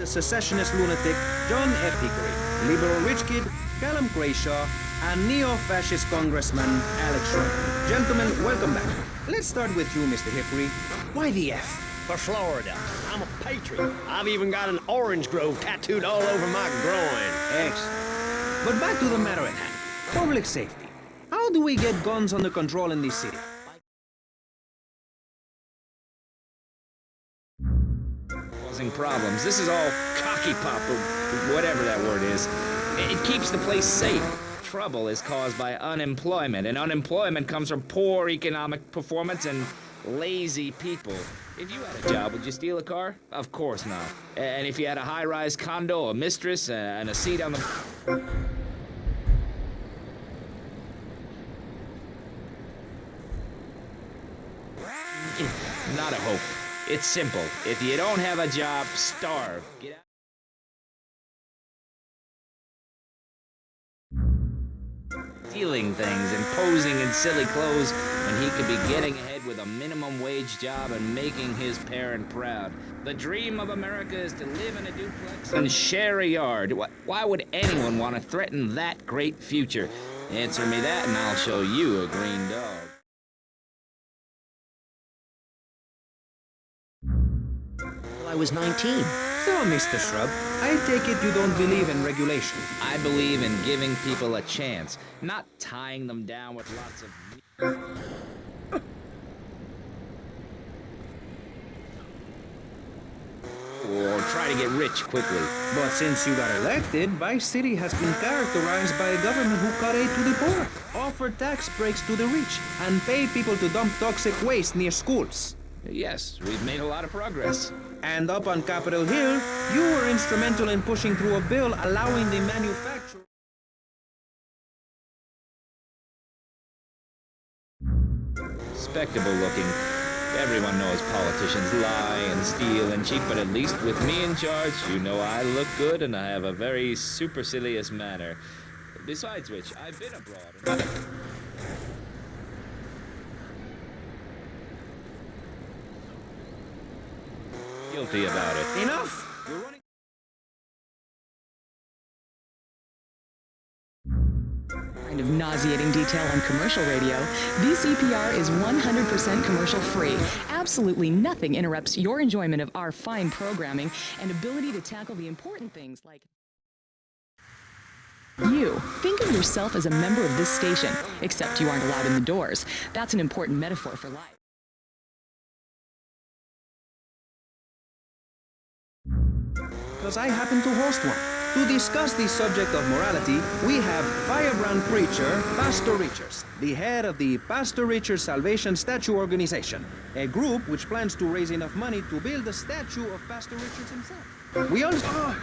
the secessionist lunatic John F. Hickory, liberal rich kid Callum Grayshaw, and neo-fascist congressman Alex Shrub. Gentlemen, welcome back. Let's start with you, Mr. Hickory. Why the F? For Florida. I'm a patriot. I've even got an orange grove tattooed all over my groin. Excellent. But back to the matter at hand. Public safety. How do we get guns under control in this city? Causing problems. This is all cocky pop, or whatever that word is. It keeps the place safe. Trouble is caused by unemployment, and unemployment comes from poor economic performance and lazy people. If you had a job, would you steal a car? Of course not. And if you had a high-rise condo, a mistress, and a seat on the... Not a hope. It's simple. If you don't have a job, starve. Get out. Stealing things and posing in silly clothes when he could be getting ahead with a minimum wage job and making his parent proud. The dream of America is to live in a duplex and share a yard. Why would anyone want to threaten that great future? Answer me that and I'll show you a green dog. Well, I was 19. So, Mr. Shrub, I take it you don't believe in regulation. I believe in giving people a chance, not tying them down with lots of... or try to get rich quickly. But since you got elected, Vice City has been characterized by a government who cut aid to the poor, offered tax breaks to the rich, and paid people to dump toxic waste near schools. Yes, we've made a lot of progress. And up on Capitol Hill, you were instrumental in pushing through a bill allowing the manufacture... Respectable looking. Everyone knows politicians lie and steal and cheat, but at least with me in charge, you know I look good and I have a very supercilious manner. Besides which, I've been abroad. Guilty about it. Enough! We're running... Kind of nauseating detail on commercial radio. VCPR is 100% commercial free. Absolutely nothing interrupts your enjoyment of our fine programming and ability to tackle the important things like... You. Think of yourself as a member of this station, except you aren't allowed in the doors. That's an important metaphor for life. Because I happen to host one. To discuss the subject of morality, we have firebrand preacher Pastor Richards, the head of the Pastor Richards Salvation Statue Organization, a group which plans to raise enough money to build a statue of Pastor Richards himself. We also...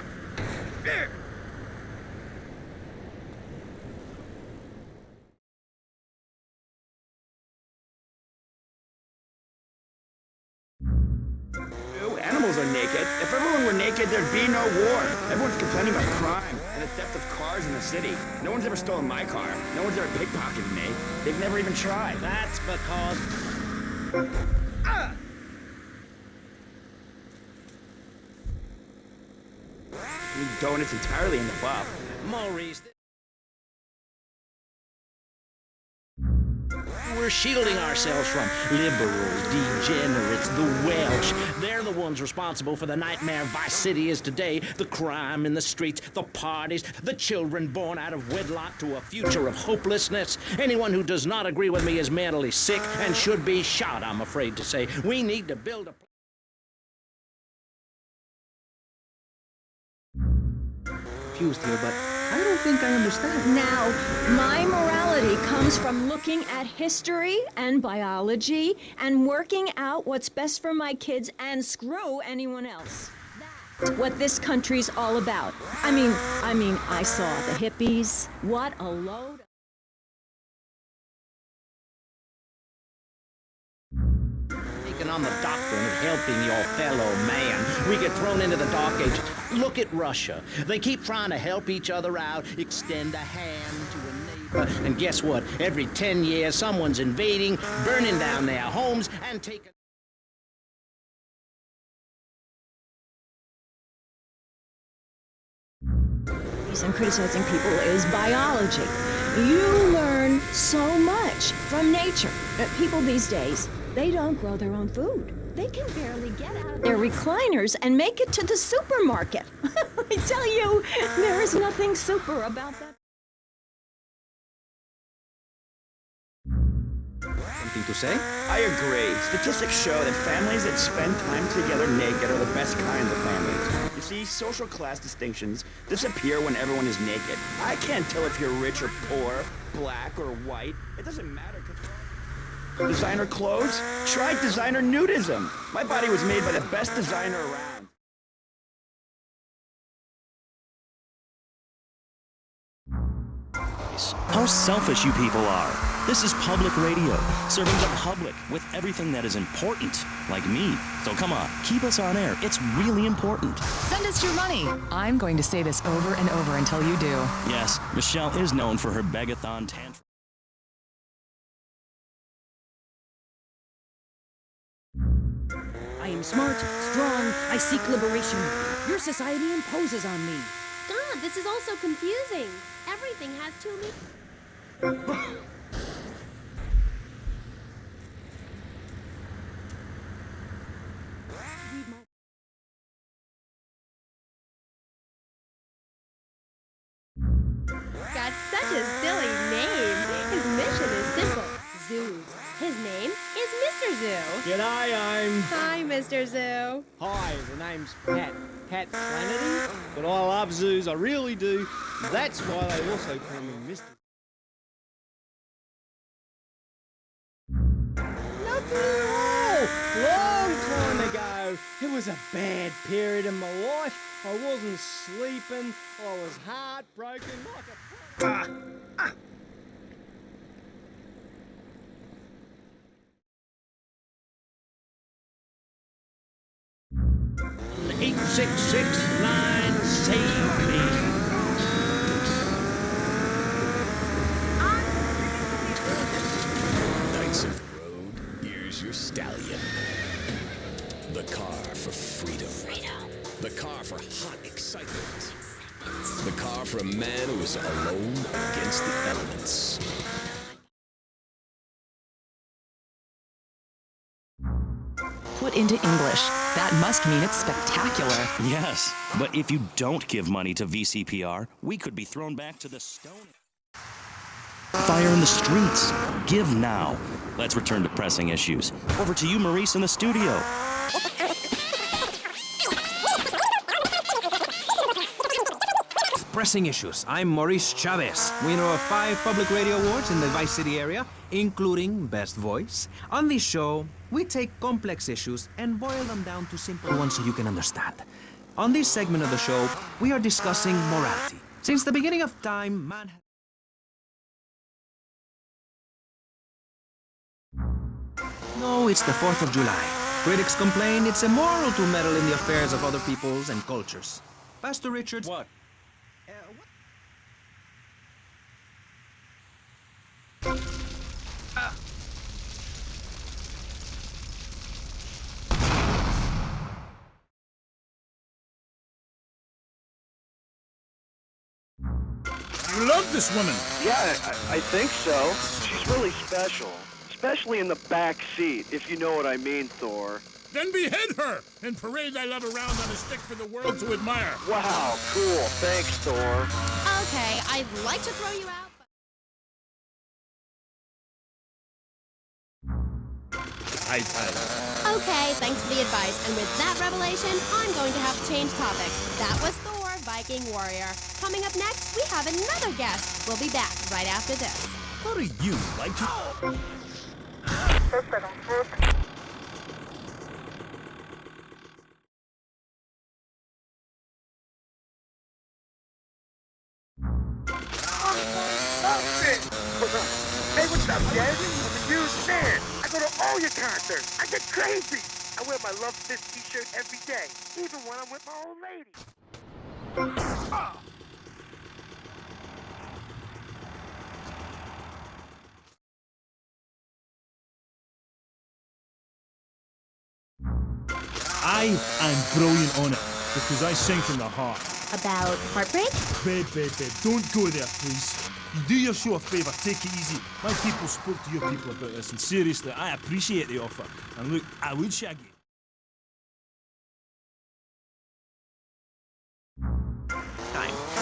Animals are naked. If everyone were naked, there'd be no war. Everyone's complaining about crime and the theft of cars in the city. No one's ever stolen my car. No one's ever pickpocketed me. They've never even tried. That's because... Donuts entirely in the buff. Maurice... We're shielding ourselves from liberals, degenerates, the Welsh. They're the ones responsible for the nightmare Vice City is today, the crime in the streets, the parties, the children born out of wedlock to a future of hopelessness. Anyone who does not agree with me is mentally sick and should be shot, I'm afraid to say. We need to build a... Confused here, but I don't think I understand. Now, my morality comes from looking at history and biology and working out what's best for my kids and screw anyone else. That's what this country's all about. I mean, I saw the hippies. What a load. On the doctrine of helping your fellow man. We get thrown into the dark ages. Look at Russia. They keep trying to help each other out, extend a hand to a neighbor. And guess what? Every 10 years, someone's invading, burning down their homes, and taking... lives and criticizing people is biology. You learn so much from nature. People these days, they don't grow their own food. They can barely get out of their recliners and make it to the supermarket. I tell you, there is nothing super about that. Something to say? I agree. Statistics show that families that spend time together naked are the best kind of families. You see, social class distinctions disappear when everyone is naked. I can't tell if you're rich or poor, black or white. It doesn't matter. Designer clothes? Try designer nudism. My body was made by the best designer around. How selfish you people are. This is public radio, serving the public with everything that is important, like me. So come on, keep us on air. It's really important. Send us your money. I'm going to say this over and over until you do. Yes, Michelle is known for her begathon tantrum. I am smart, strong, I seek liberation. Your society imposes on me. God, this is all so confusing. Everything has two meanings. Got such a silly name. His mission is simple. Zoos. His name is Mr. Zoo. G'day, Hi, Mr. Zoo. Hi, the name's Pat. Pat Flannery. But I love zoos, I really do. That's why they also call me Mr. Nothing at all. Long time ago. It was a bad period in my life. I wasn't sleeping. I was heartbroken like a... 8669, save me. Knights of the road, here's your stallion. The car for freedom. The car for hot excitement. The car for a man who is alone against the elements. Put into English. That must mean it's spectacular. Yes, but if you don't give money to VCPR, we could be thrown back to the stone. Fire in the streets. Give now. Let's return to pressing issues. Over to you, Maurice, in the studio. Pressing issues. I'm Maurice Chavez, winner of 5 public radio awards in the Vice City area, including Best Voice. On this show, we take complex issues and boil them down to simple ones so you can understand. On this segment of the show, we are discussing morality. Since the beginning of time, man... No, it's the 4th of July. Critics complain it's immoral to meddle in the affairs of other peoples and cultures. Pastor Richards... What? You love this woman. Yeah, I think so. She's really special. Especially in the back seat, if you know what I mean, Thor. Then behead her and parade thy love around on a stick for the world to admire. Wow, cool. Thanks, Thor. Okay, I'd like to throw you out, but... Okay, thanks for the advice. And with that revelation, I'm going to have to change topics. That was Thor, Viking Warrior. Coming up next, we have another guest. We'll be back right after this. How do you like to... Hey, what's up, Jed? I'm a huge fan. I go to all your concerts. I get crazy. I wear my Love Fist t-shirt every day, even when I'm with my old lady. I am brilliant on it because I sing from the heart. About heartbreak? Babe, don't go there, please. You do your show a favor, take it easy. My people spoke to your people about this, and seriously, I appreciate the offer. And look, I would shag you.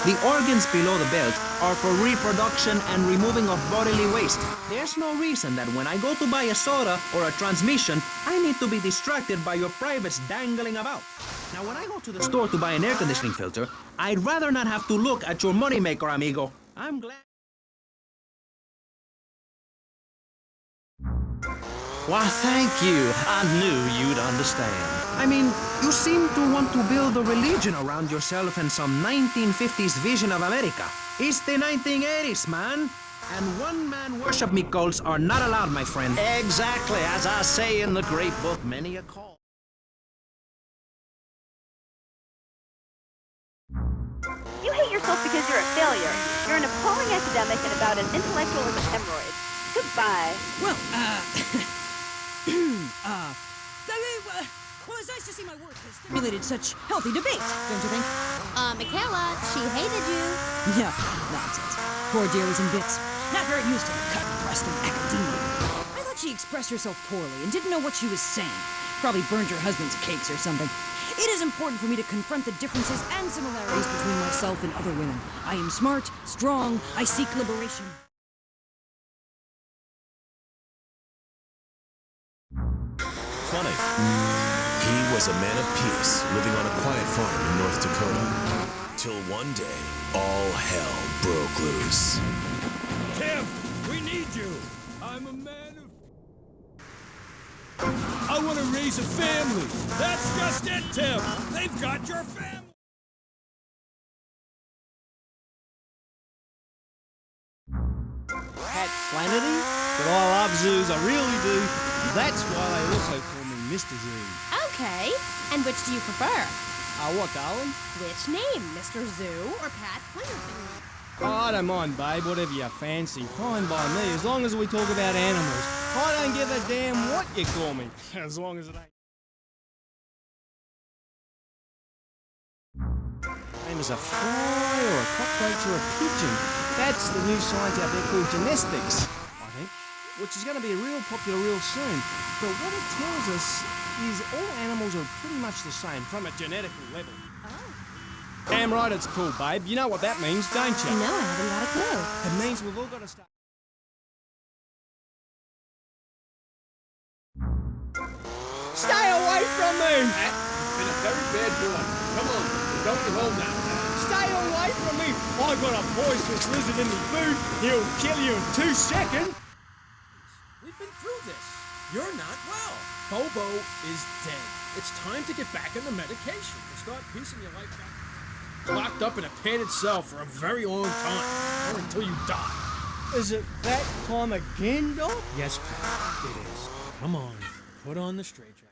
The organs below the belt are for reproduction and removing of bodily waste. There's no reason that when I go to buy a soda or a transmission, I need to be distracted by your privates dangling about. Now, when I go to the store to buy an air conditioning filter, I'd rather not have to look at your moneymaker, amigo. I'm glad. Why, thank you. I knew you'd understand. I mean, you seem to want to build a religion around yourself and some 1950s vision of America. It's the 1980s, man. And one-man worship me cults are not allowed, my friend. Exactly, as I say in the great book, many a call. You hate yourself because you're a failure. You're an appalling academic and about as intellectual as a hemorrhoid. Goodbye. Well, well, it's nice to see my work has stimulated such healthy debate, don't you think? Michaela, she hated you. Yeah, nonsense. Poor dear was in bits. Not very used to the cut-and-thrust of academia. I thought she expressed herself poorly and didn't know what she was saying. Probably burned her husband's cakes or something. It is important for me to confront the differences and similarities between myself and other women. I am smart, strong, I seek liberation. Funny. He was a man of peace, living on a quiet farm in North Dakota. Till one day, all hell broke loose. Tim, we need you. I'm a man of... I want to raise a family. That's just it, Tim. They've got your family. Pat Flannery? But I love zoos, I really do. That's why they also call me Mr. Zoo. Okay. And which do you prefer? What, darling? Which name, Mr. Zoo or Pat Flannery? Oh, I don't mind, babe, whatever you fancy. Fine by me, as long as we talk about animals. I don't give a damn what you call me, as long as it ain't... Name is a fly or a cockroach or a pigeon. That's the new science out there called genestics, I think, which is going to be real popular real soon. But what it tells us is all animals are pretty much the same from a genetical level. Oh. Damn right it's cool, babe. You know what that means, don't you? No, I haven't got a clue. It means we've all got to start... Stay away from me! Pat, you've been a very bad boy. Come on, we're going home now. Stay away from me! I've got a poisonous lizard in the food. He'll kill you in 2 seconds. We've been through this. You're not well. Bobo is dead. It's time to get back on the medication and start piecing your life back. Locked up in a padded cell for a very long time, or until you die. Is it that time again, Doc? Yes, Pat, it is. Come on, put on the stretcher.